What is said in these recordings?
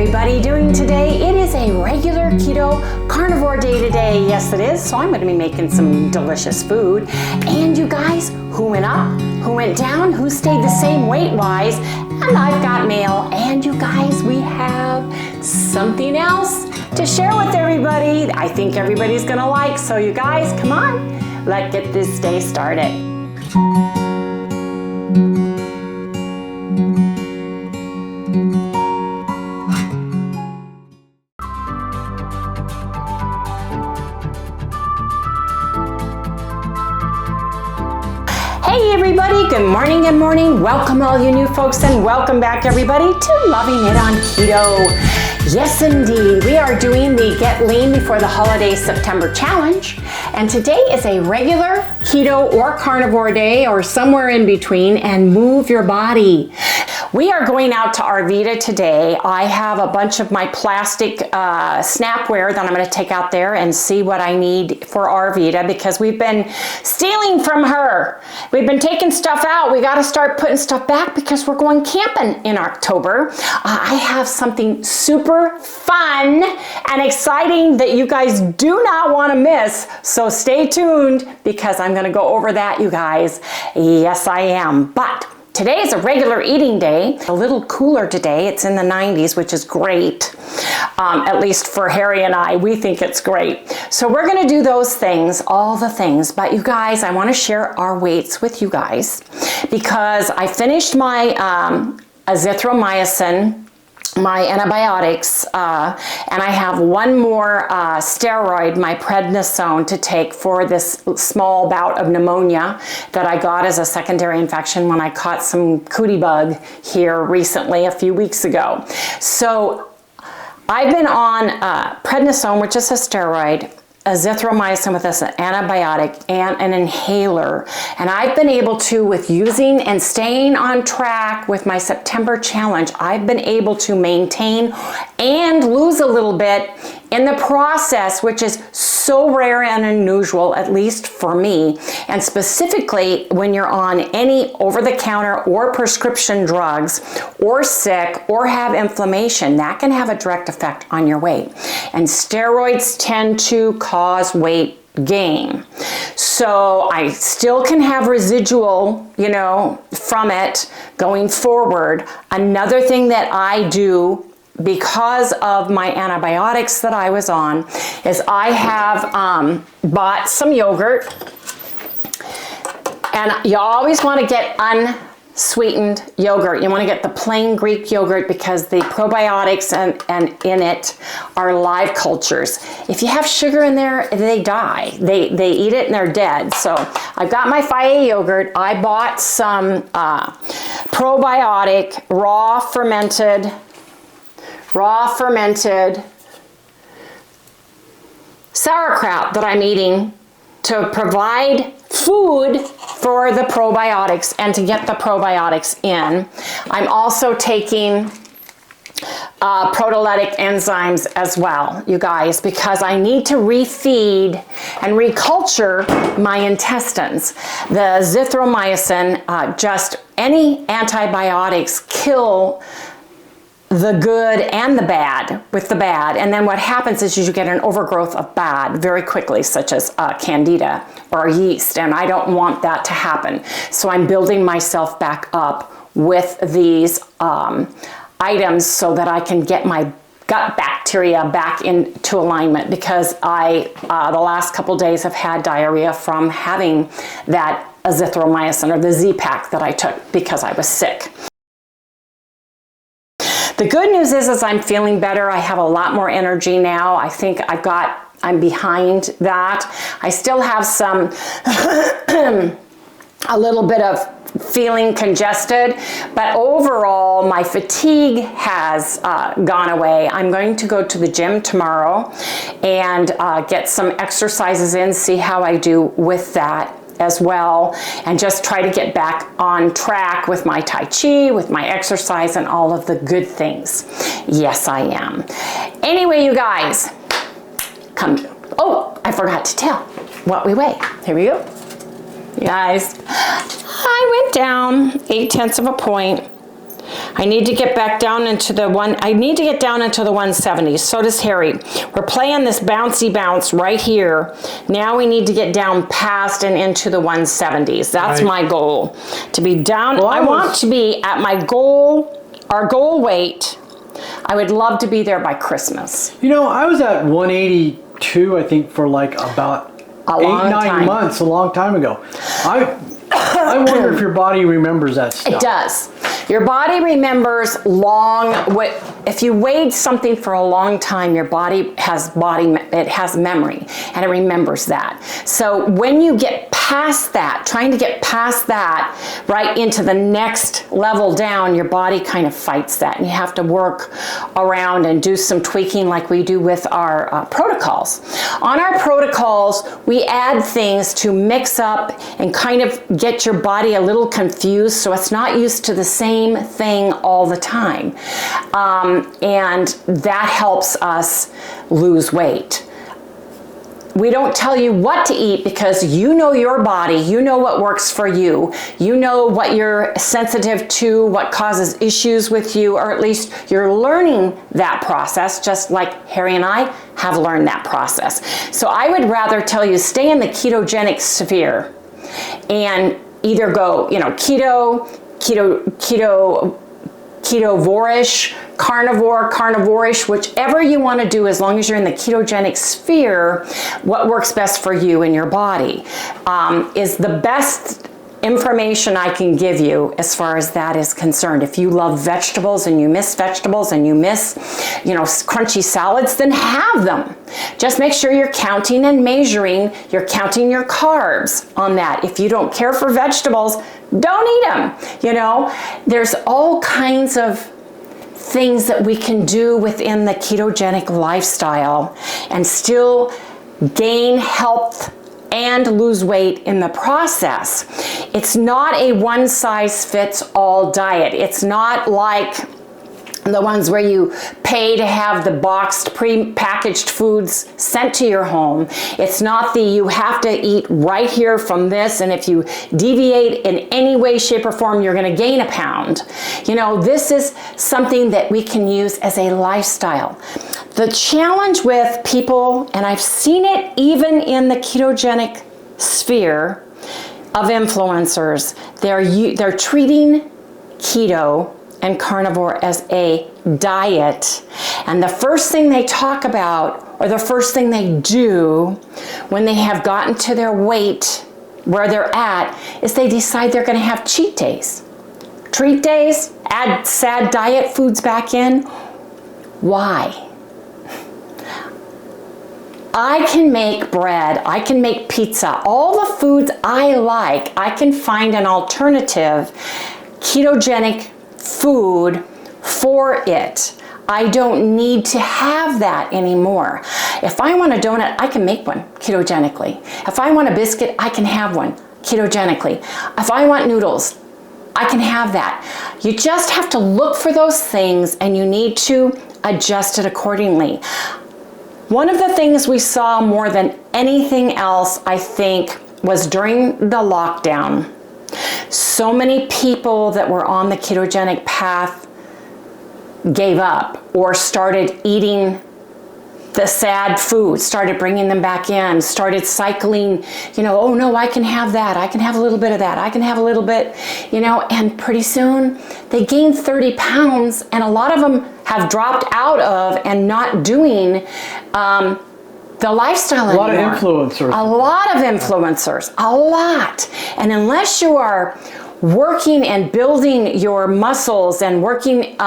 everybody doing today? It is a regular keto carnivore day today. Yes, it is. So I'm going to be making some delicious food. And you guys, who went up, who went down, who stayed the same weight-wise? And I've got mail. And you guys, we have something else to share with everybody. I think everybody's going to like. So you guys, come on, let's get this day started. Hey everybody, good morning, good morning. Welcome all you new folks and welcome back everybody to Loving It on Keto. Yes indeed, we are doing the Get Lean Before the Holidays September Challenge. And today is a regular keto or carnivore day or somewhere in between, and move your body. We are going out to Arvida today. I have a bunch of my plastic snapware that I'm going to take out there and see what I need for Arvida, because we've been stealing from her. We've been taking stuff out. We got to start putting stuff back because we're going camping in October. I have something super fun and exciting that you guys do not want to miss. So stay tuned because I'm going to go over that, you guys. Yes, I am. But today is a regular eating day, a little cooler today. It's in the 90s, which is great. At least for Harry and I, we think it's great. So we're gonna do those things, all the things. But you guys, I wanna share our weights with you guys because I finished my azithromycin, my antibiotics, and I have one more steroid, my prednisone, to take for this small bout of pneumonia that I got as a secondary infection when I caught some cootie bug here recently, a few weeks ago. So I've been on prednisone, which is a steroid, azithromycin with an antibiotic, and an inhaler. And I've been able to, with using and staying on track with my September challenge, I've been able to maintain and lose a little bit in the process, which is so rare and unusual, at least for me. And specifically when you're on any over-the-counter or prescription drugs or sick or have inflammation, that can have a direct effect on your weight. And steroids tend to cause weight gain. So I still can have residual, from it going forward. Another thing that I do because of my antibiotics that I was on is I have bought some yogurt, and you always want to get unsweetened yogurt. You want to get the plain Greek yogurt because the probiotics and in it are live cultures. If you have sugar in there, they die. They eat it and they're dead. So I've got my Faye yogurt. I bought some probiotic raw fermented sauerkraut that I'm eating to provide food for the probiotics and to get the probiotics in. I'm also taking proteolytic enzymes as well, you guys, because I need to refeed and reculture my intestines. The azithromycin, just any antibiotics kill the good and the bad with the bad. And then what happens is you get an overgrowth of bad very quickly, such as candida or yeast. And I don't want that to happen. So I'm building myself back up with these items so that I can get my gut bacteria back into alignment, because I, the last couple days, have had diarrhea from having that azithromycin or the Z-Pack that I took because I was sick. The good news is I'm feeling better. I have a lot more energy now. I think I'm behind that. I still have some, a little bit of feeling congested, but overall my fatigue has gone away. I'm going to go to the gym tomorrow and get some exercises in, see how I do with that as well, and just try to get back on track with my Tai Chi, with my exercise, and all of the good things. Yes, I am. Anyway, you guys, oh, I forgot to tell what we weigh. Here we go. You guys, I went down 0.8 of a point I need to get back down into the I need to get down into the 170s. So does Harry. We're playing this bouncy bounce right here. Now we need to get down past and into the 170s. That's my goal. To be down, well, I want to be at my goal, our goal weight. I would love to be there by Christmas. You know, I was at 182, I think, for like about 8-9 months, a long time ago. I wonder if your body remembers that stuff. It does. Your body remembers if you weighed something for a long time, your body has memory, and it remembers that. So when you get past that, trying to get past that right into the next level down, your body kind of fights that, and you have to work around and do some tweaking like we do with our protocols. On our protocols, we add things to mix up and kind of get your body a little confused so it's not used to the same thing all the time. And that helps us lose weight. We don't tell you what to eat because you know your body, you know what works for you, you know what you're sensitive to, what causes issues with you, or at least you're learning that process, just like Harry and I have learned that process. So I would rather tell you stay in the ketogenic sphere and either go, you know, ketovorish, carnivore-ish, whichever you want to do, as long as you're in the ketogenic sphere, what works best for you and your body is the best information I can give you as far as that is concerned. If you love vegetables and you miss vegetables and you miss, you know, crunchy salads, then have them. Just make sure you're counting and measuring, you're counting your carbs on that. If you don't care for vegetables, don't eat them. You know, there's all kinds of things that we can do within the ketogenic lifestyle and still gain health and lose weight in the process. It's not a one-size-fits-all diet. It's not like the ones where you pay to have the boxed, pre-packaged foods sent to your home. It's not the you have to eat right here from this, and if you deviate in any way, shape, or form, you're going to gain a pound. You know, this is something that we can use as a lifestyle. The challenge with people, and I've seen it even in the ketogenic sphere of influencers, they're treating keto and carnivore as a diet, and the first thing they talk about, or the first thing they do when they have gotten to their weight where they're at, is they decide they're going to have cheat days, treat days, add sad diet foods back in. Why? I can make bread, I can make pizza, all the foods I like, I can find an alternative ketogenic food for it. I don't need to have that anymore. If I want a donut, I can make one ketogenically. If I want a biscuit, I can have one ketogenically. If I want noodles, I can have that. You just have to look for those things and you need to adjust it accordingly. One of the things we saw more than anything else, I think, was during the lockdown. So many people that were on the ketogenic path gave up or started eating the sad food, started bringing them back in, started cycling, you know, oh no, I can have that, I can have a little bit of that, I can have a little bit, you know, and pretty soon they gained 30 pounds, and a lot of them have dropped out of and not doing the lifestyle anymore. A lot of influencers. A lot of influencers, a lot. And unless you are working and building your muscles and working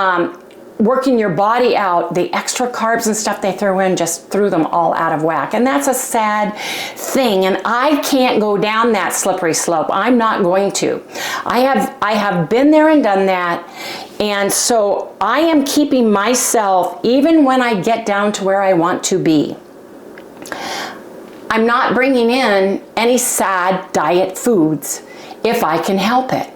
your body out, the extra carbs and stuff they throw in just threw them all out of whack. And that's a sad thing. And I can't go down that slippery slope. I'm not going to. I have been there and done that. And so I am keeping myself, even when I get down to where I want to be, I'm not bringing in any sad diet foods if I can help it.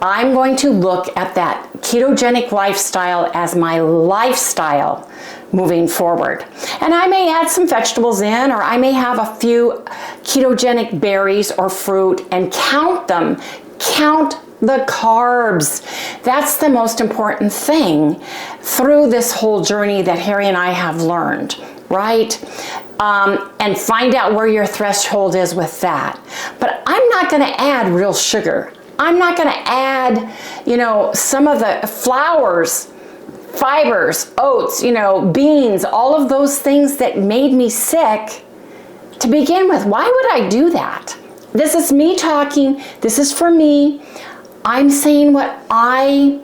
I'm going to look at that ketogenic lifestyle as my lifestyle moving forward. And I may add some vegetables in, or I may have a few ketogenic berries or fruit and count them. Count the carbs. That's the most important thing through this whole journey that Harry and I have learned, right? And find out where your threshold is with that. But I'm not going to add real sugar. I'm not going to add, you know, some of the flours, fibers, oats, you know, beans, all of those things that made me sick to begin with. Why would I do that? This is me talking. This is for me. I'm saying what I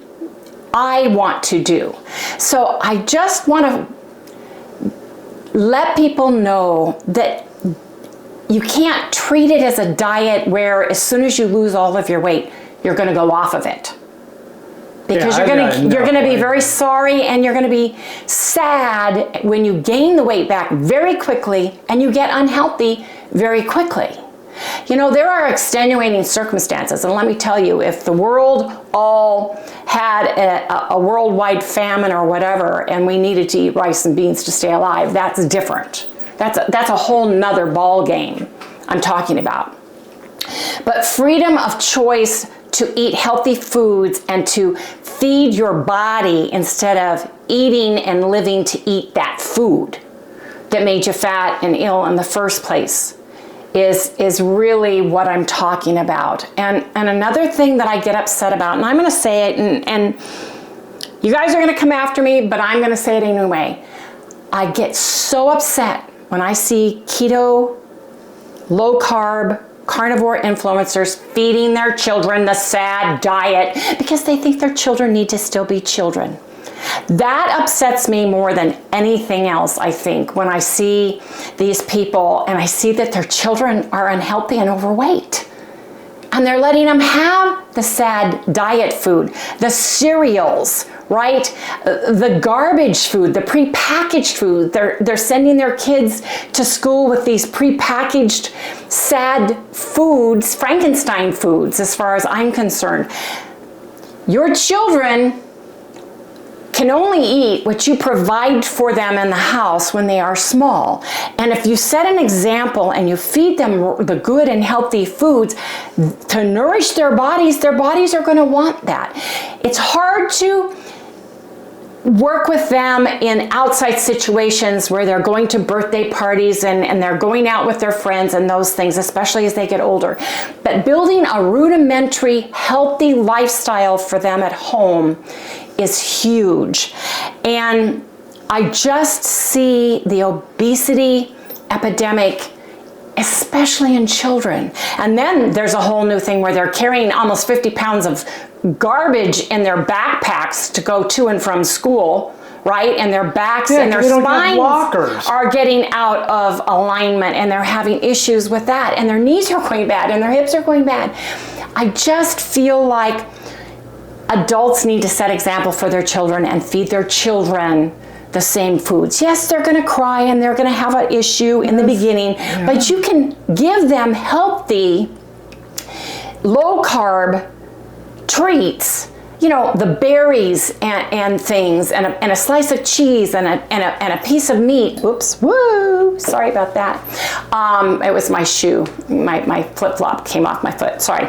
want to do. So I just want to let people know that you can't treat it as a diet where as soon as you lose all of your weight, you're going to go off of it. Because you're going to be very sorry, and you're going to be sad when you gain the weight back very quickly and you get unhealthy very quickly. You know, there are extenuating circumstances, and let me tell you, if the world all had a worldwide famine or whatever, and we needed to eat rice and beans to stay alive, that's different. That's a whole nother ball game I'm talking about. But freedom of choice to eat healthy foods and to feed your body instead of eating and living to eat that food that made you fat and ill in the first place is really what I'm talking about. And another thing that I get upset about, and I'm going to say it, and you guys are going to come after me, but I'm going to say it anyway. I get so upset when I see keto, low carb, carnivore influencers feeding their children the SAD diet because they think their children need to still be children. That upsets me more than anything else, I think, when I see these people and I see that their children are unhealthy and overweight. And they're letting them have the SAD diet food, the cereals, right? The garbage food, the prepackaged food. They're sending their kids to school with these prepackaged SAD foods, Frankenstein foods, as far as I'm concerned. Your children can only eat what you provide for them in the house when they are small. And if you set an example and you feed them the good and healthy foods to nourish their bodies are going to want that. It's hard to work with them in outside situations where they're going to birthday parties and they're going out with their friends and those things, especially as they get older. But building a rudimentary, healthy lifestyle for them at home is huge. And I just see the obesity epidemic, especially in children. And then there's a whole new thing where they're carrying almost 50 pounds of garbage in their backpacks to go to and from school, right? And their backs and their spines are getting out of alignment, and they're having issues with that. And their knees are going bad and their hips are going bad. I just feel like adults need to set example for their children and feed their children the same foods. Yes, they're going to cry and they're going to have an issue in the beginning, but you can give them healthy, low carb treats, you know, the berries and things, and a slice of cheese and a piece of meat. Oops, woo, sorry about that. It was my shoe. My flip-flop came off my foot, sorry.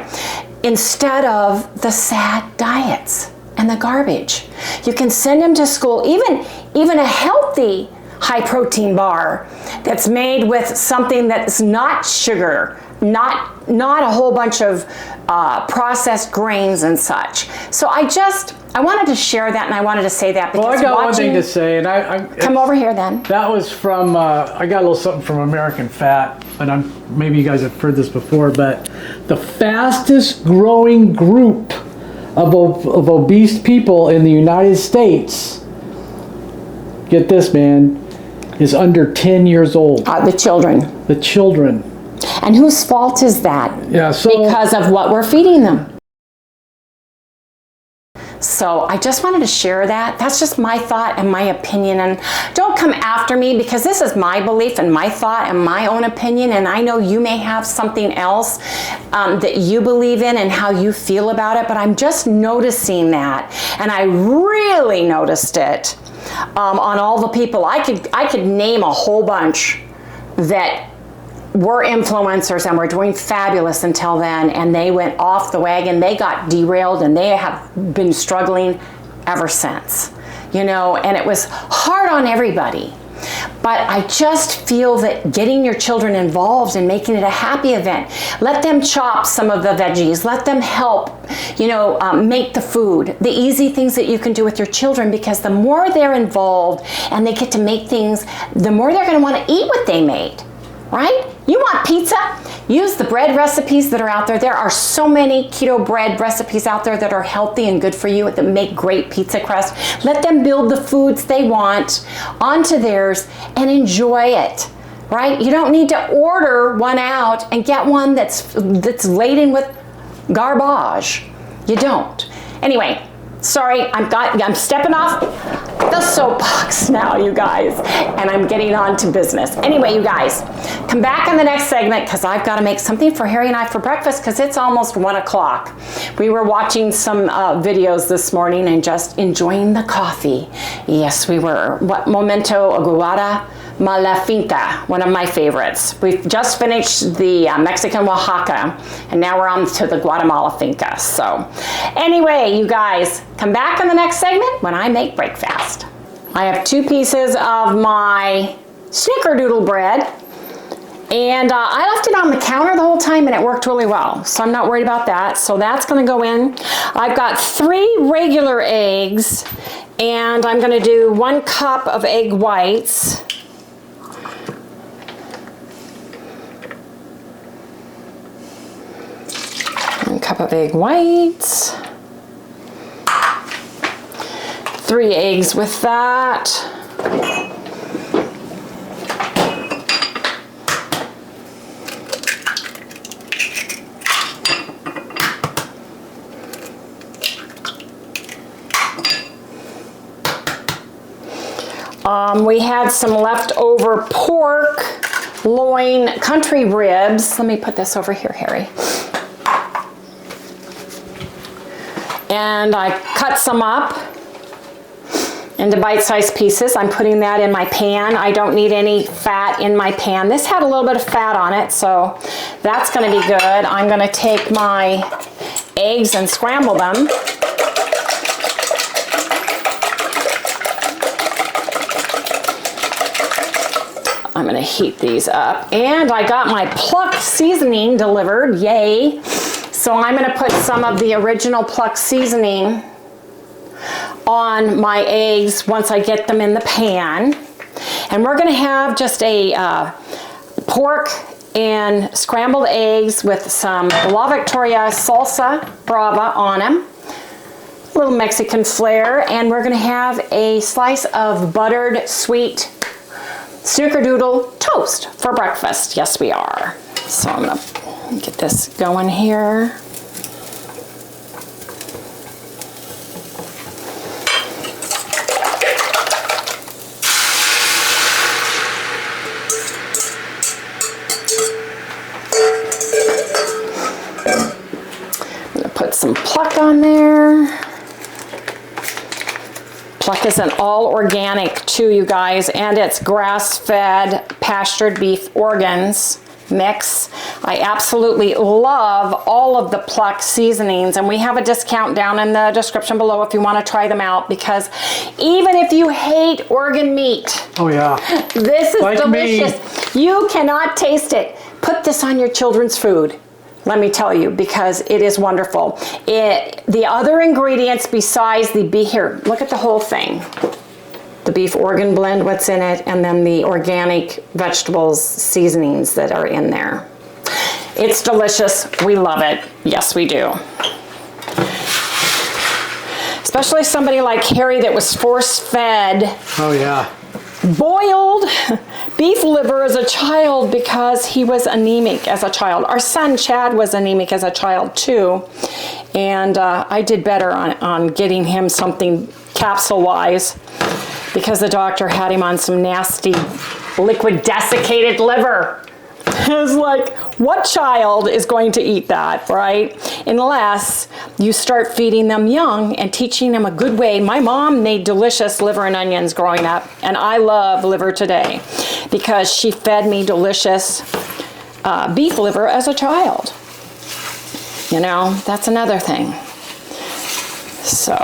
Instead of the SAD diets and the garbage. You can send them to school, even a healthy high protein bar that's made with something that's not sugar, not a whole bunch of processed grains and such. So I wanted to share that, and I wanted to say that because I got one thing to say, and I come over here then. That was from I got a little something from American Fat, and maybe you guys have heard this before, but the fastest growing group of obese people in the United States, get this, man, is under 10 years old. The children. The children. And whose fault is that? Yeah, so because of what we're feeding them. So I just wanted to share that. That's just my thought and my opinion. And don't come after me, because this is my belief and my thought and my own opinion. And I know you may have something else that you believe in and how you feel about it. But I'm just noticing that. And I really noticed it on all the people. I could name a whole bunch that were influencers and were doing fabulous until then, and they went off the wagon. They got derailed, and they have been struggling ever since, you know, and it was hard on everybody. But I just feel that getting your children involved and making it a happy event, let them chop some of the veggies, let them help, you know, make the food, the easy things that you can do with your children, because the more they're involved and they get to make things, the more they're going to want to eat what they made, right? You want pizza? Use the bread recipes that are out there. There are so many keto bread recipes out there that are healthy and good for you, that make great pizza crust. Let them build the foods they want onto theirs and enjoy it, right? You don't need to order one out and get one that's laden with garbage. You don't. Anyway, sorry, I'm stepping off the soapbox now, you guys, and I'm getting on to business. Anyway, you guys, come back in the next segment, because I've got to make something for Harry and I for breakfast, because it's almost 1 o'clock. We were watching some videos this morning and just enjoying the coffee. Yes, we were. Momento Aguada Malafinca, one of my favorites. We've just finished the Mexican Oaxaca, and now we're on to the Guatemala Finca. So anyway, you guys, come back in the next segment when I make breakfast. I have 2 pieces of my snickerdoodle bread, and I left it on the counter the whole time, and it worked really well, so I'm not worried about that. So that's going to go in. I've got 3 regular eggs, and I'm going to do 1 cup of egg whites. Cup of egg whites, 3 eggs with that. We had some leftover pork loin country ribs. Let me put this over here, Harry. And I cut some up into bite-sized pieces. I'm putting that in my pan. I don't need any fat in my pan. This had a little bit of fat on it, so that's going to be good. I'm going to take my eggs and scramble them. I'm going to heat these up. And I got my pluck seasoning delivered. Yay! So I'm going to put some of the original pluck seasoning on my eggs once I get them in the pan. And we're going to have just a pork and scrambled eggs with some La Victoria salsa brava on them. A little Mexican flair. And we're going to have a slice of buttered sweet snickerdoodle toast for breakfast. Yes, we are. So I'm going to get this going here. I'm going to put some pluck on there. Pluck is an all organic too, you guys, and it's grass-fed pastured beef organs mix. I absolutely love all of the pluck seasonings, and we have a discount down in the description below if you want to try them out, because even if you hate organ meat, oh yeah, this is like delicious. You cannot taste it. Put this on your children's food. Let me tell you, because it is wonderful. The other ingredients besides the beef, here, look at the whole thing. The beef organ blend, what's in it, and then the organic vegetables seasonings that are in there. It's delicious. We love it. Yes, we do. Especially somebody like Harry that was force-fed. Oh yeah. Boiled beef liver as a child because he was anemic as a child. Our son Chad was anemic as a child too, and I did better on getting him something capsule-wise because the doctor had him on some nasty liquid desiccated liver. It was like, what child is going to eat that, right? Unless you start feeding them young and teaching them a good way. My mom made delicious liver and onions growing up, and I love liver today because she fed me delicious beef liver as a child. You know, that's another thing. So,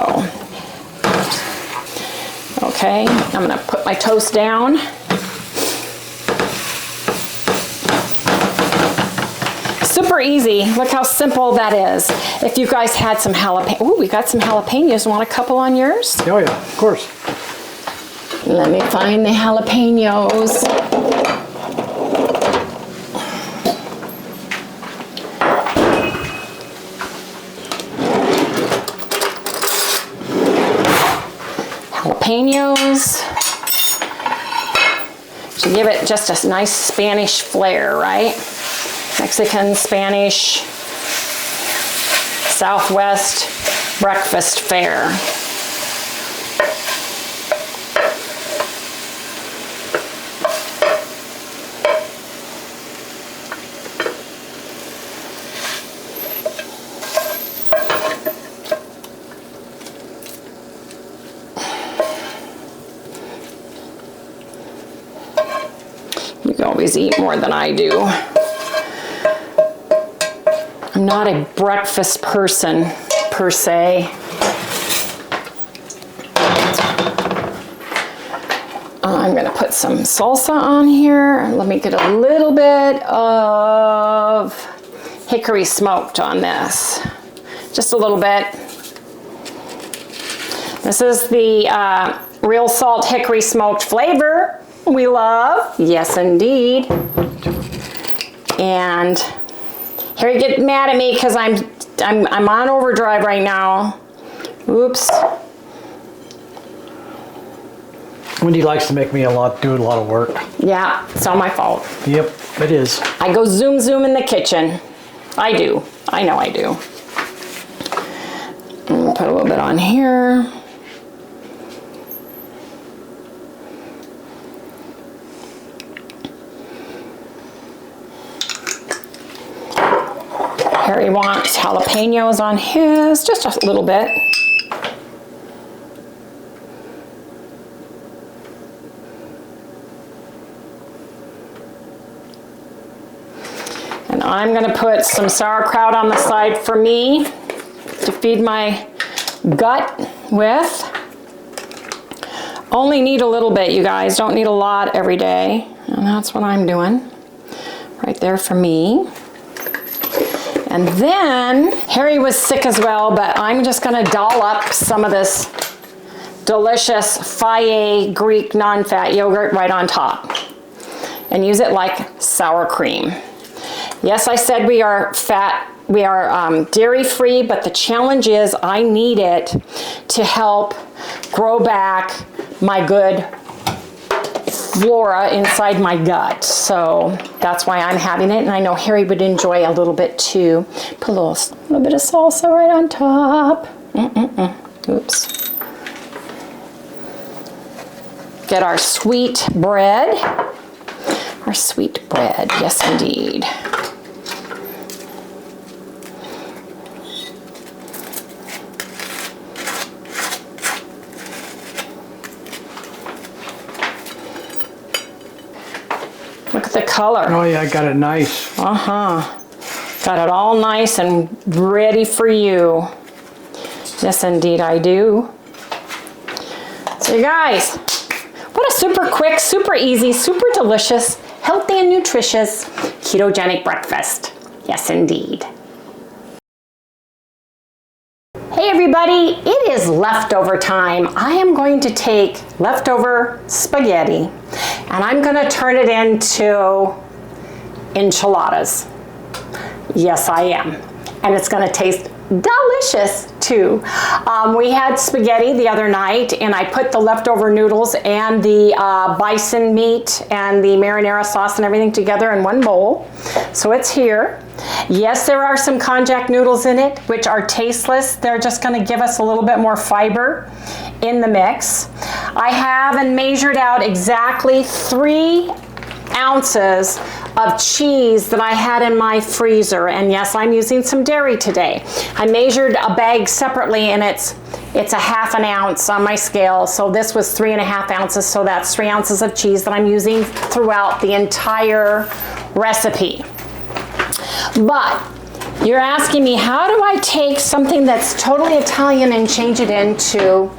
okay, I'm gonna put my toast down. Super easy. Look how simple that is. If you guys had some jalapeno, ooh, we got some jalapenos. Want a couple on yours? Oh yeah, of course. Let me find the jalapenos. Jalapenos. To give it just a nice Spanish flair, right? Mexican, Spanish, Southwest breakfast fare. You can always eat more than I do. I'm not a breakfast person, per se. I'm gonna put some salsa on here. Let me get a little bit of hickory smoked on this. Just a little bit. This is the real salt hickory smoked flavor we love. Yes, indeed. And Harry get mad at me because I'm on overdrive right now. Oops. Wendy likes to make me do a lot of work. Yeah, it's all my fault. Yep, it is. I go zoom in the kitchen. I do. I know I do. I'm gonna put a little bit on here. Harry wants jalapenos on his, just a little bit. And I'm gonna put some sauerkraut on the side for me to feed my gut with. Only need a little bit, you guys. Don't need a lot every day. And that's what I'm doing. Right there for me. And then, Harry was sick as well, but I'm just gonna doll up some of this delicious Faye Greek non-fat yogurt right on top and use it like sour cream. Yes, I said we are dairy-free, but the challenge is I need it to help grow back my good flora inside my gut. So that's why I'm having it, and I know Harry would enjoy a little bit too. Put a little bit of salsa right on top. Oops. Get our sweet bread. Our sweet bread, yes indeed. Look at the color. Oh yeah, I got it nice. Got it all nice and ready for you. Yes, indeed I do. So you guys, what a super quick, super easy, super delicious, healthy and nutritious ketogenic breakfast. Yes, indeed. Hey everybody, it is leftover time. I am going to take leftover spaghetti and I'm going to turn it into enchiladas. Yes, I am. And it's going to taste delicious too. We had spaghetti the other night and I put the leftover noodles and the bison meat and the marinara sauce and everything together in one bowl. So it's here. Yes, there are some konjac noodles in it, which are tasteless. They're just going to give us a little bit more fiber in the mix. I have and measured out exactly 3 ounces of cheese that I had in my freezer, and yes, I'm using some dairy today. I measured a bag separately and it's a 1/2 ounce on my scale, so this was 3.5 ounces, so that's 3 ounces of cheese that I'm using throughout the entire recipe. But you're asking me, how do I take something that's totally Italian and change it into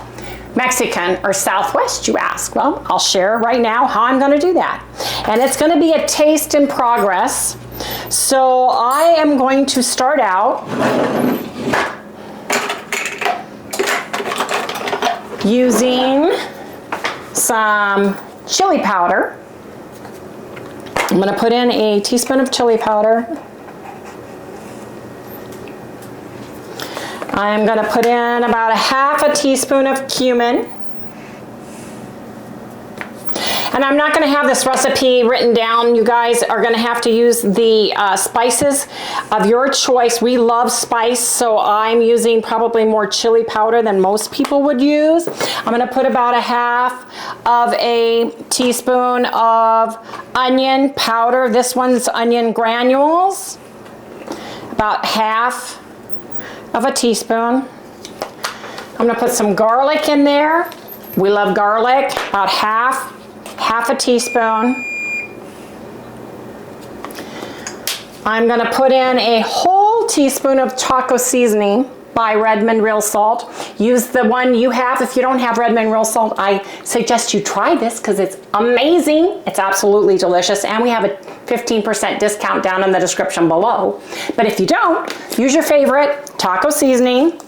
Mexican or Southwest, you ask? Well, I'll share right now how I'm gonna do that. And it's gonna be a taste in progress. So I am going to start out using some chili powder. I'm gonna put in a teaspoon of chili powder. I'm gonna put in about a half a teaspoon of cumin. And I'm not gonna have this recipe written down. You guys are gonna have to use the spices of your choice. We love spice, so I'm using probably more chili powder than most people would use. I'm gonna put about a half of a teaspoon of onion powder. This one's onion granules. About half of a teaspoon. I'm gonna put some garlic in there. We love garlic, about half a teaspoon. I'm gonna put in a whole teaspoon of taco seasoning by Redmond Real Salt. Use the one you have. If you don't have Redmond Real Salt, I suggest you try this because it's amazing. It's absolutely delicious, and we have a 15% discount down in the description below. But if you don't, use your favorite taco seasoning.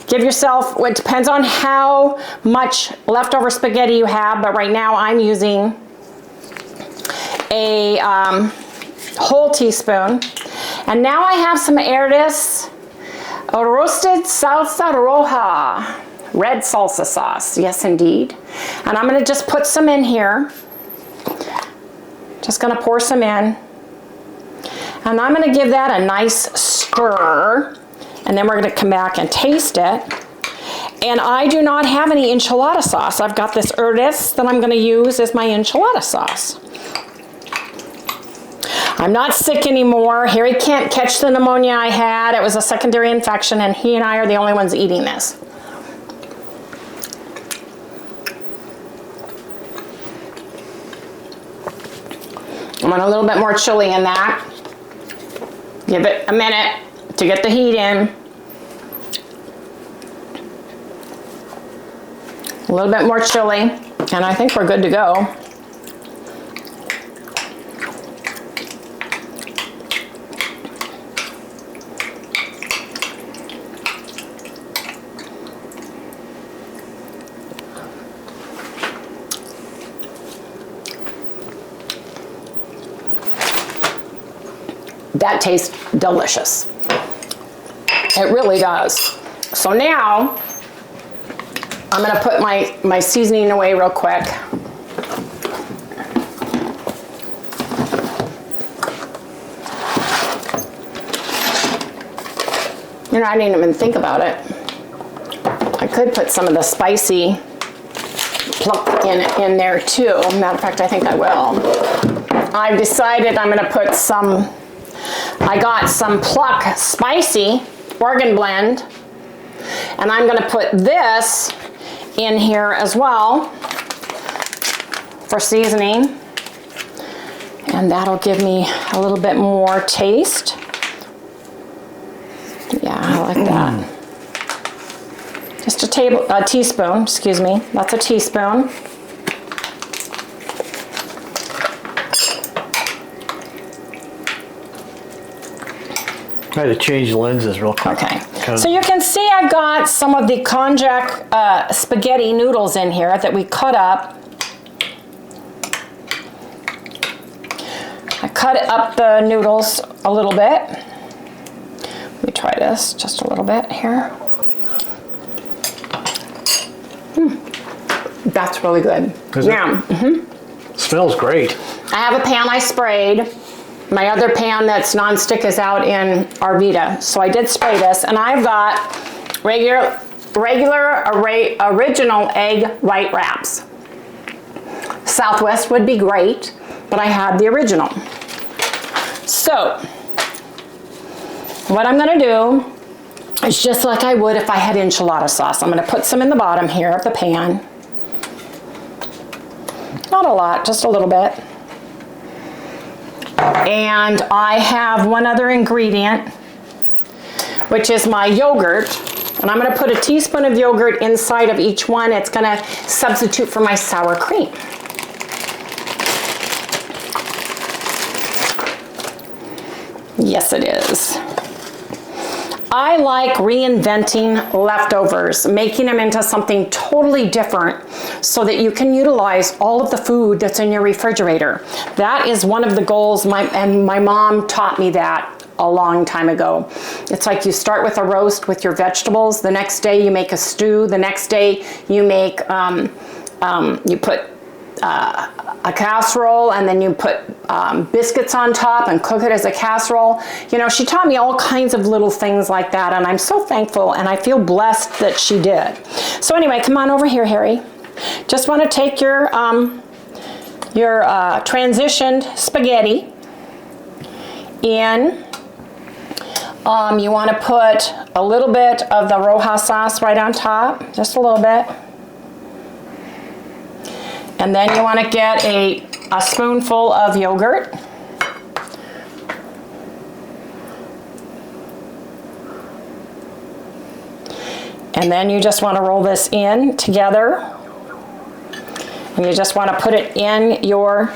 Give yourself, it depends on how much leftover spaghetti you have, but right now I'm using a whole teaspoon. And now I have some Herdez roasted salsa roja, red salsa sauce, yes indeed. And I'm gonna just put some in here. Just gonna pour some in. And I'm gonna give that a nice stir. And then we're gonna come back and taste it. And I do not have any enchilada sauce. I've got this Herdez that I'm gonna use as my enchilada sauce. I'm not sick anymore. Harry can't catch the pneumonia I had. It was a secondary infection, and he and I are the only ones eating this. I want a little bit more chili in that. Give it a minute to get the heat in. A little bit more chili, and I think we're good to go. That tastes delicious. It really does. So now, I'm gonna put my seasoning away real quick. You know, I didn't even think about it. I could put some of the spicy pluck in there too. Matter of fact, I think I will. I've decided I'm gonna put some, I got some Pluck Spicy Organ Blend, and I'm gonna put this in here as well for seasoning, and that'll give me a little bit more taste. Yeah, I like that. Just a teaspoon, excuse me, that's a teaspoon. I had to change lenses real quick. Okay, so you can see I've got some of the konjac spaghetti noodles in here that we cut up. I cut up the noodles a little bit. Let me try this just a little bit here. That's really good. Yeah. Smells great. I have a pan I sprayed. My other pan that's nonstick is out in Arvita. So I did spray this, and I've got regular original egg white wraps. Southwest would be great, but I had the original. So what I'm gonna do is just like I would if I had enchilada sauce. I'm gonna put some in the bottom here of the pan. Not a lot, just a little bit. And I have one other ingredient, which is my yogurt. And I'm gonna put a teaspoon of yogurt inside of each one. It's gonna substitute for my sour cream. Yes, it is. I like reinventing leftovers, making them into something totally different so that you can utilize all of the food that's in your refrigerator. That is one of the goals, and my mom taught me that a long time ago. It's like you start with a roast with your vegetables, the next day you make a stew, the next day you make, you put a casserole, and then you put biscuits on top and cook it as a casserole. You know, she taught me all kinds of little things like that, and I'm so thankful and I feel blessed that she did. So anyway, come on over here, Harry. Just want to take your transitioned spaghetti in. You want to put a little bit of the Roja sauce right on top, just a little bit. And then you want to get a spoonful of yogurt. And then you just want to roll this in together. And you just want to put it in your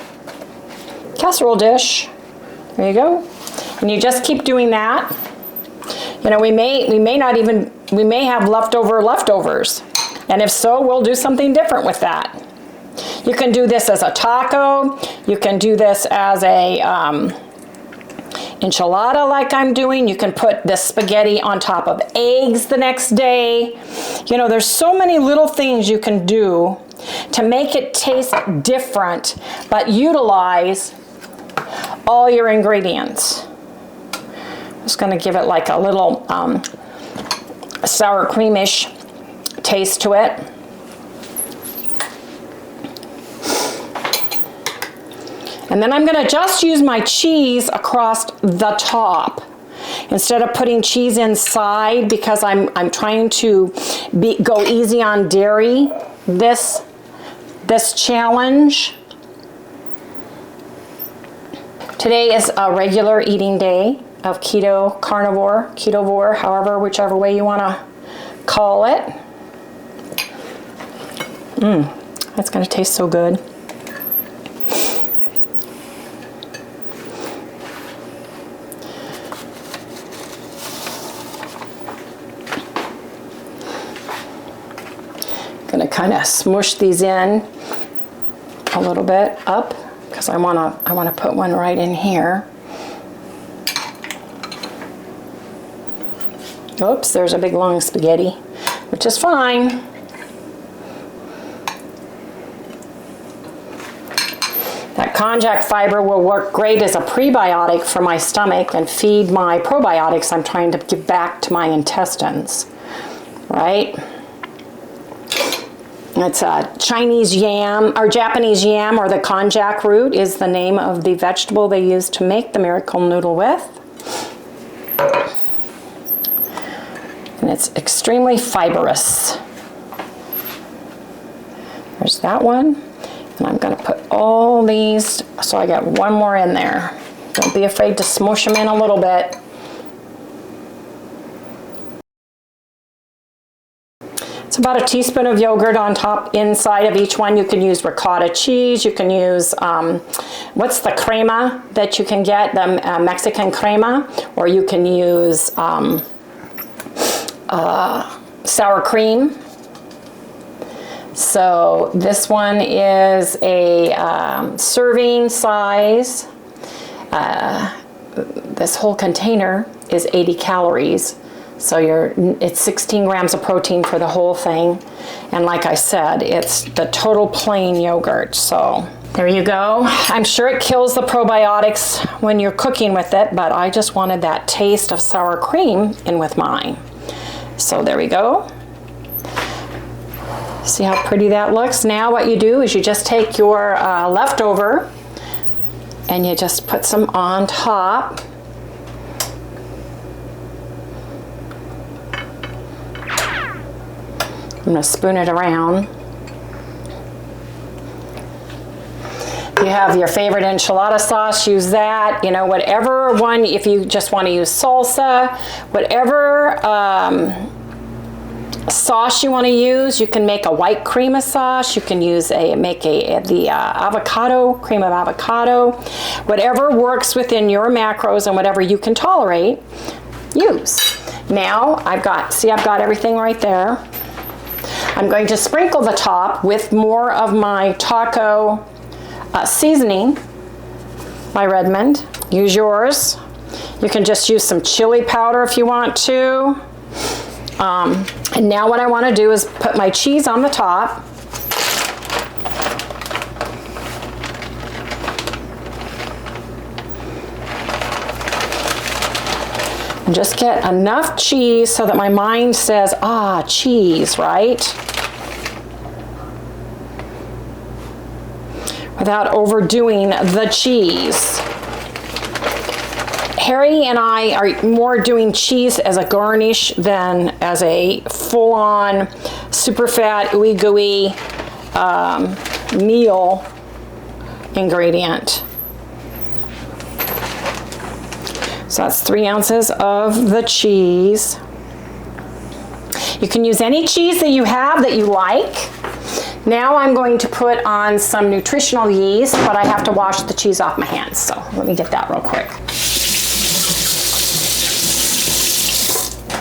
casserole dish. There you go. And you just keep doing that. You know, we may have leftovers. And if so, we'll do something different with that. You can do this as a taco. You can do this as a enchilada like I'm doing. You can put this spaghetti on top of eggs the next day. You know, there's so many little things you can do to make it taste different, but utilize all your ingredients. I'm just gonna give it like a little sour creamish taste to it. And then I'm gonna just use my cheese across the top instead of putting cheese inside, because I'm trying to go easy on dairy this challenge. Today is a regular eating day of keto, carnivore, ketovore, however, whichever way you wanna call it. That's gonna taste so good. Gonna kind of smush these in a little bit up, because I wanna put one right in here. Oops, there's a big long spaghetti, which is fine. That konjac fiber will work great as a prebiotic for my stomach and feed my probiotics I'm trying to give back to my intestines, right? It's a Chinese yam, or Japanese yam, or the konjac root is the name of the vegetable they use to make the miracle noodle with. And it's extremely fibrous. There's that one. And I'm gonna put all these, so I got one more in there. Don't be afraid to smush them in a little bit. It's about a teaspoon of yogurt on top inside of each one. You can use ricotta cheese. You can use, what's the crema that you can get, the Mexican crema, or you can use sour cream. So this one is a serving size. This whole container is 80 calories. So it's 16 grams of protein for the whole thing. And like I said, it's the total plain yogurt. So there you go. I'm sure it kills the probiotics when you're cooking with it, but I just wanted that taste of sour cream in with mine. So there we go. See how pretty that looks? Now what you do is you just take your leftover and you just put some on top. I'm gonna spoon it around. The have your favorite enchilada sauce, use that. You know, whatever one, if you just want to use salsa, whatever sauce you want to use. You can make a white cream sauce. You can use the avocado, cream of avocado. Whatever works within your macros and whatever you can tolerate, use. Now I've got everything right there. I'm going to sprinkle the top with more of my taco seasoning by Redmond. Use yours. You can just use some chili powder if you want to. And now what I want to do is put my cheese on the top. And just get enough cheese so that my mind says, ah, cheese, right? Without overdoing the cheese. Harry and I are more doing cheese as a garnish than as a full-on, super fat, ooey gooey meal ingredient. So that's 3 ounces of the cheese. You can use any cheese that you have that you like. Now I'm going to put on some nutritional yeast, but I have to wash the cheese off my hands. So let me get that real quick.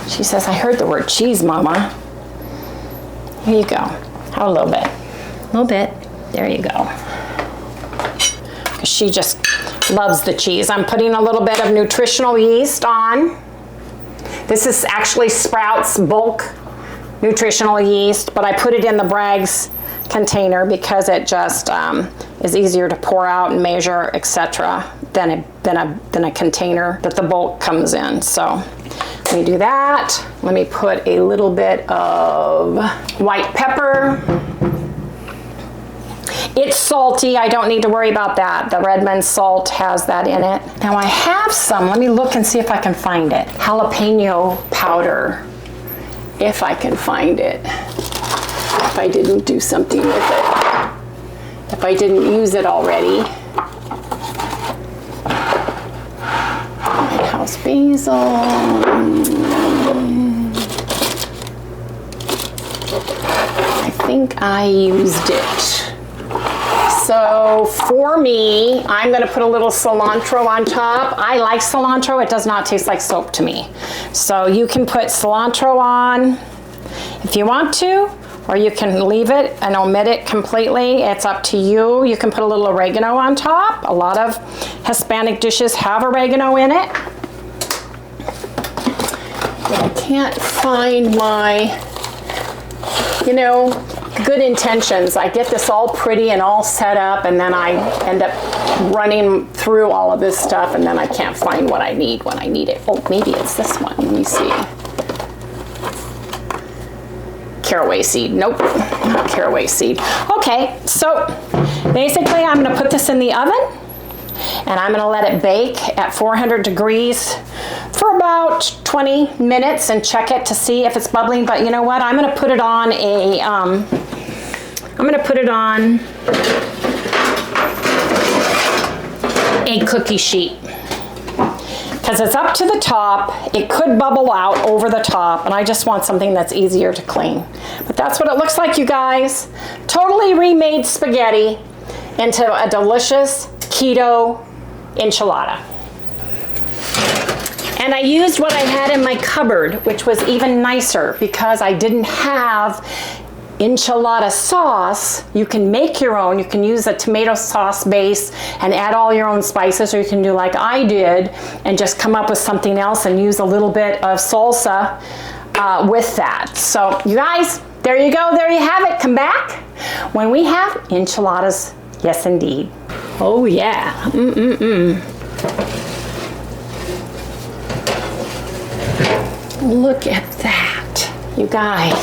She says, I heard the word cheese, Mama. Here you go. Have a little bit. A little bit. There you go. She just loves the cheese. I'm putting a little bit of nutritional yeast on. This is actually Sprouts bulk nutritional yeast, but I put it in the Bragg's container because it just is easier to pour out and measure, etc., than a container that the bulk comes in. So let me do that. Let me put a little bit of white pepper. It's salty. I don't need to worry about that. The Redmond salt has that in it. Now I have some. Let me look and see if I can find it. Jalapeno powder. If I can find it. If I didn't do something with it. If I didn't use it already. House basil. I think I used it. So for me, I'm going to put a little cilantro on top. I like cilantro. It does not taste like soap to me. So you can put cilantro on if you want to, or you can leave it and omit it completely. It's up to you. You can put a little oregano on top. A lot of Hispanic dishes have oregano in it. But I can't find my, good intentions. I get this all pretty and all set up, and then I end up running through all of this stuff, and then I can't find what I need when I need it. Oh, maybe it's this one. Let me see. Caraway seed. Nope, not caraway seed. Okay, so basically I'm going to put this in the oven, and I'm going to let it bake at 400 degrees for about 20 minutes and check it to see if it's bubbling. But you know what? I'm going to put it on a cookie sheet because it's up to the top. It could bubble out over the top, and I just want something that's easier to clean. But that's what it looks like, you guys. Totally remade spaghetti into a delicious keto enchilada. And I used what I had in my cupboard, which was even nicer because I didn't have enchilada sauce. You can make your own. You can use a tomato sauce base and add all your own spices, or you can do like I did and just come up with something else and use a little bit of salsa with that. So you guys, there you go. There you have it. Come back when we have enchiladas. Yes, indeed. Oh yeah. Look at that, you guys.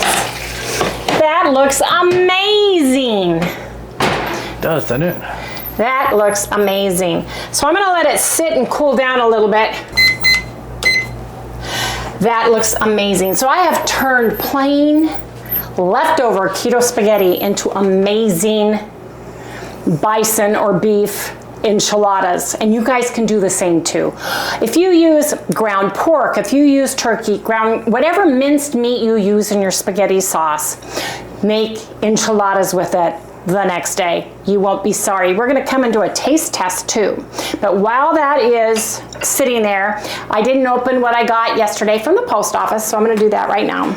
That looks amazing. It does, doesn't it? That looks amazing. So I'm gonna let it sit and cool down a little bit. That looks amazing. So I have turned plain leftover keto spaghetti into amazing bison or beef enchiladas, and you guys can do the same too. If you use ground pork, if you use turkey, whatever minced meat you use in your spaghetti sauce, make enchiladas with it the next day. You won't be sorry. We're gonna come and do a taste test too. But while that is sitting there, I didn't open what I got yesterday from the post office, so I'm gonna do that right now.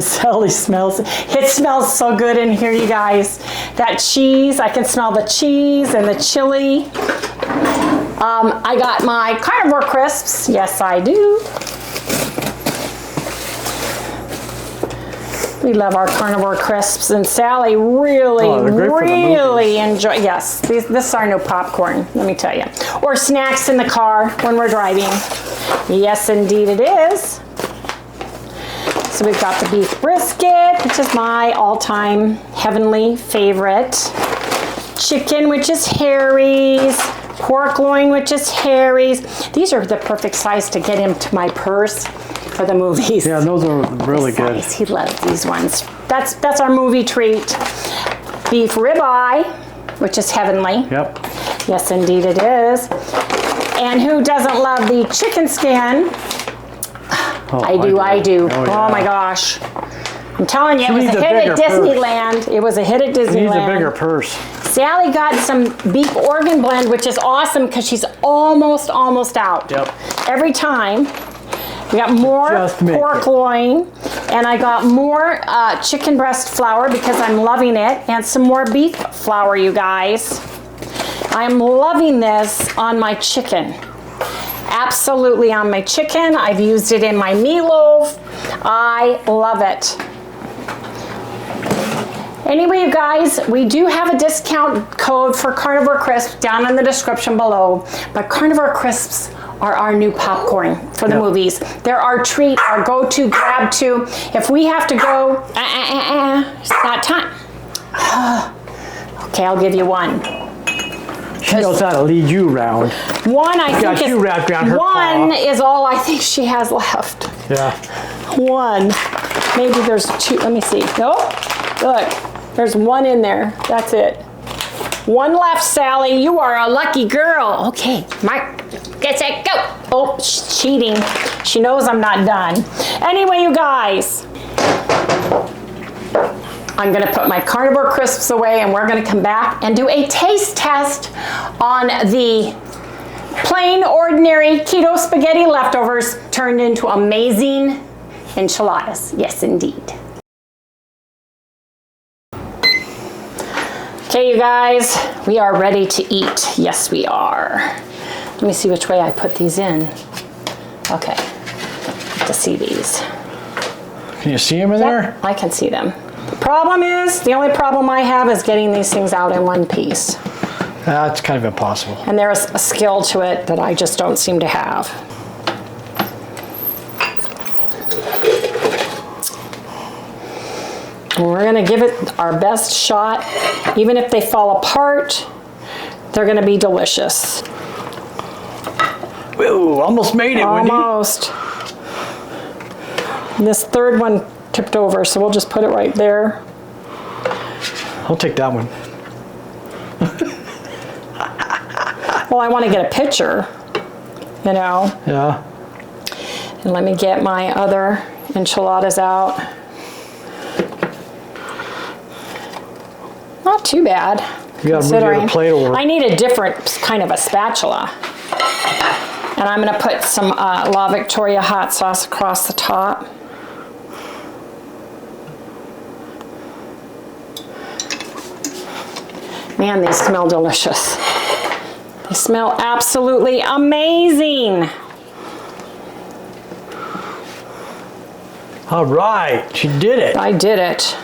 Sally smells, it smells so good in here, you guys. That cheese, I can smell the cheese and the chili. I got my carnivore crisps, yes I do. We love our carnivore crisps, and Sally really enjoy, yes, this is our new popcorn, let me tell you. Or snacks in the car when we're driving. Yes indeed it is. So we've got the beef brisket, which is my all-time heavenly favorite. Chicken, which is Harry's. Pork loin, which is Harry's. These are the perfect size to get into my purse for the movies. Yeah, those are really good. He loves these ones. That's our movie treat. Beef ribeye, which is heavenly. Yep. Yes, indeed it is. And who doesn't love the chicken skin? Oh, I do. Oh, yeah. Oh my gosh. I'm telling you, it was a hit at Disneyland. It was a hit at Disneyland. She needs a bigger purse. Sally got some beef organ blend, which is awesome because she's almost out. Yep. Every time. We got more pork loin, and I got more chicken breast flour because I'm loving it, and some more beef flour, you guys. I'm loving this on my chicken. Absolutely on my chicken. I've used it in my meatloaf. I love it. Anyway, you guys, we do have a discount code for Carnivore Crisps down in the description below, but Carnivore Crisps are our new popcorn for the movies. They're our treat, our go-to, grab-to. If we have to go, it's not time. Okay, I'll give you one. She knows how to lead you around. One, I think you wrapped around her one paw. is all I think she has left. Yeah. One. Maybe there's two. Let me see. Nope. Look, there's one in there. That's it. One left, Sally. You are a lucky girl. Okay, Mark, get set, go. Oh, she's cheating. She knows I'm not done. Anyway, you guys, I'm gonna put my carnivore crisps away, and we're gonna come back and do a taste test on the plain, ordinary keto spaghetti leftovers turned into amazing enchiladas. Yes, indeed. Okay, you guys, we are ready to eat. Yes, we are. Let me see which way I put these in. Okay, to see these. Can you see them in there? I can see them. The only problem I have is getting these things out in one piece. That's kind of impossible. And there's a skill to it that I just don't seem to have. And we're gonna give it our best shot. Even if they fall apart, they're gonna be delicious. Ooh, almost made it, Wendy. Almost. This third one tipped over, so we'll just put it right there. I'll take that one. Well, I want to get a picture, you know. Yeah. And let me get my other enchiladas out. Not too bad. You gotta move your plate over. I need a different kind of a spatula. And I'm gonna put some La Victoria hot sauce across the top. Man, they smell delicious. They smell absolutely amazing. All right, she did it. I did it.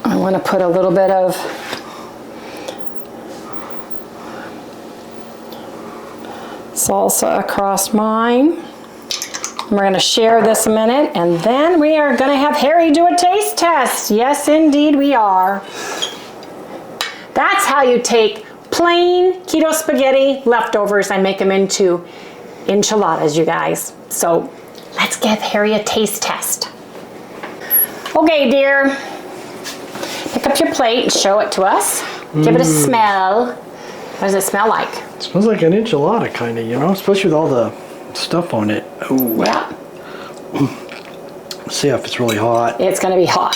I want to put a little bit of salsa across mine. We're going to share this a minute, and then we are going to have Harry do a taste test. Yes, indeed we are. That's how you take plain keto spaghetti leftovers and make them into enchiladas, you guys. So let's give Harry a taste test. Okay, dear. Pick up your plate and show it to us. Give it a smell. What does it smell like? It smells like an enchilada, kind of, you know, especially with all the stuff on it. Ooh. Yeah. Let's see if it's really hot. It's going to be hot.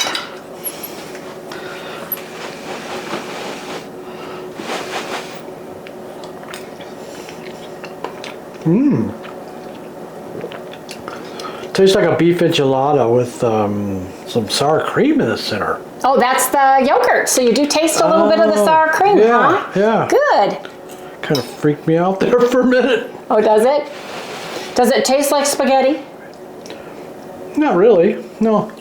Tastes like a beef enchilada with some sour cream in the center. Oh, that's the yogurt. So you do taste a little bit of the sour cream, yeah, huh? Yeah. Good. Kind of freaked me out there for a minute. Oh, does it? Does it taste like spaghetti? Not really, no.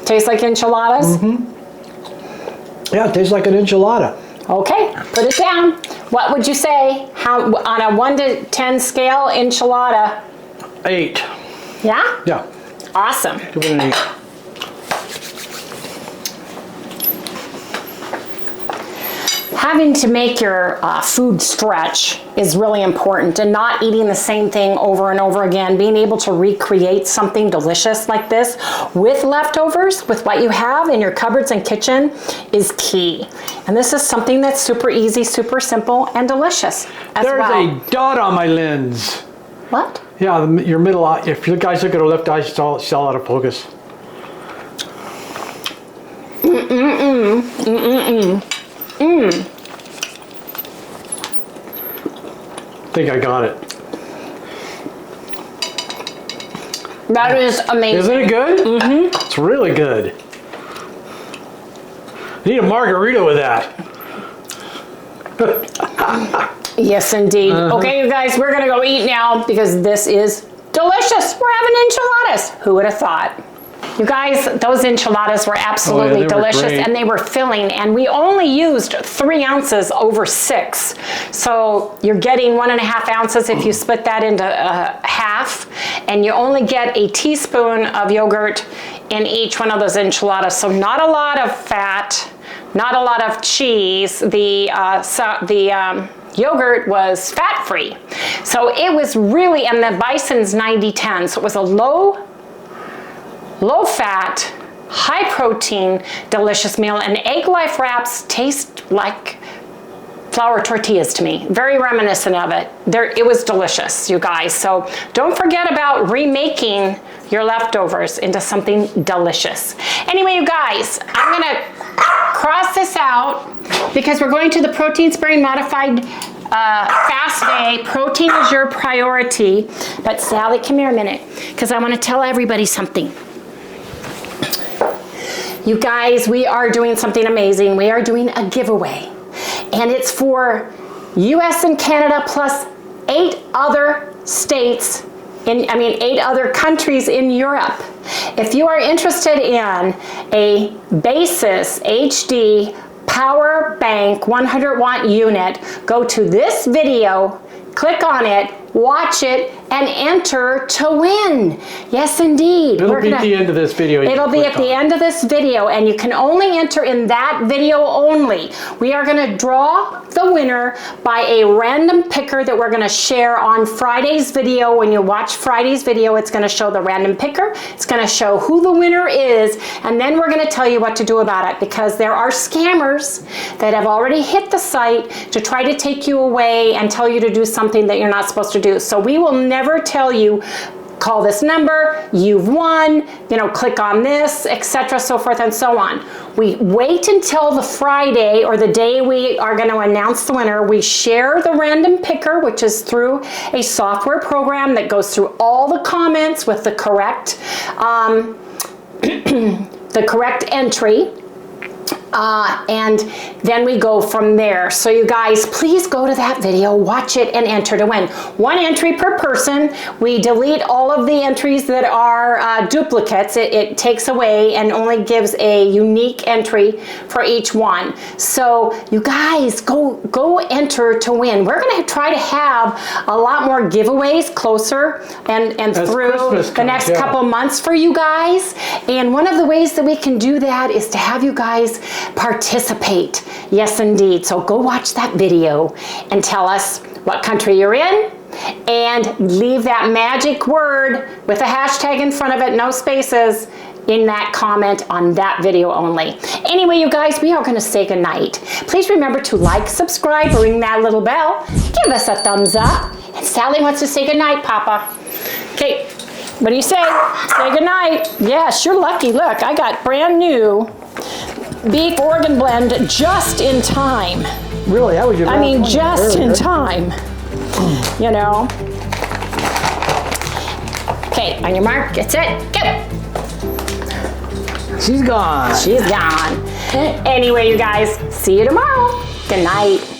Tastes like enchiladas? Yeah, it tastes like an enchilada. Okay, put it down. What would you say? How on a 1 to 10 scale, enchilada? 8. Yeah? Yeah. Awesome. Give it an 8. Having to make your food stretch is really important, and not eating the same thing over and over again. Being able to recreate something delicious like this with leftovers, with what you have in your cupboards and kitchen, is key. And this is something that's super easy, super simple, and delicious as There's well. a dot on my lens. What? Yeah, your middle eye. If you guys look at her left eye, she's all out of focus. I think I got it. That is amazing. Isn't it good? Mm-hmm. It's really good. I need a margarita with that. Yes, indeed. Okay, you guys, we're gonna go eat now because this is delicious. We're having enchiladas. Who would have thought? You guys, those enchiladas were absolutely delicious, and they were filling, and we only used 3 ounces over 6. So you're getting 1.5 ounces if you split that into half, and you only get a teaspoon of yogurt in each one of those enchiladas. So not a lot of fat, not a lot of cheese. The yogurt was fat-free. So it was really, and the bison's 90-10, so it was a low fat, high protein, delicious meal. And Egg Life wraps taste like flour tortillas to me. Very reminiscent of it. It was delicious, you guys. So don't forget about remaking your leftovers into something delicious. Anyway, you guys, I'm gonna cross this out because we're going to the protein sparing modified fast day. Protein is your priority. But Sally, come here a minute, because I want to tell everybody something. You guys, we are doing something amazing. We are doing a giveaway, and it's for US and Canada plus 8 other states, 8 other countries in Europe. If you are interested in a Baseus HD power bank 100 watt unit, go to this video, click on it, watch it, and enter to win. Yes, indeed. It'll be at the end of this video. It'll be at the end of this video, and you can only enter in that video only. We are going to draw the winner by a random picker that we're going to share on Friday's video. When you watch Friday's video, it's going to show the random picker. It's going to show who the winner is, and then we're going to tell you what to do about it, because there are scammers that have already hit the site to try to take you away and tell you to do something that you're not supposed to do. So we will never tell you, call this number, you've won, click on this, etc., so forth and so on. We wait until the Friday or the day we are going to announce the winner. We share the random picker, which is through a software program that goes through all the comments with the correct the correct entry. And then we go from there. So you guys, please go to that video, watch it, and enter to win. 1 entry per person. We delete all of the entries that are duplicates. It takes away and only gives a unique entry for each one. So you guys, go enter to win. We're going to try to have a lot more giveaways closer and through the next couple months for you guys. And one of the ways that we can do that is to have you guys participate. Yes, indeed. So go watch that video and tell us what country you're in, and leave that magic word with a hashtag in front of it, no spaces, in that comment on that video only. Anyway, you guys, we are gonna say goodnight. Please remember to like, subscribe, ring that little bell, give us a thumbs up. And Sally wants to say goodnight, Papa. Okay, what do you say? Say goodnight. Yes, you're lucky. Look, I got brand new beef organ blend just in time. Really, that was your I last mean, one just earlier. in time. You know. Okay, on your mark, get set, go. She's gone. She's gone. Anyway, you guys, see you tomorrow. Good night.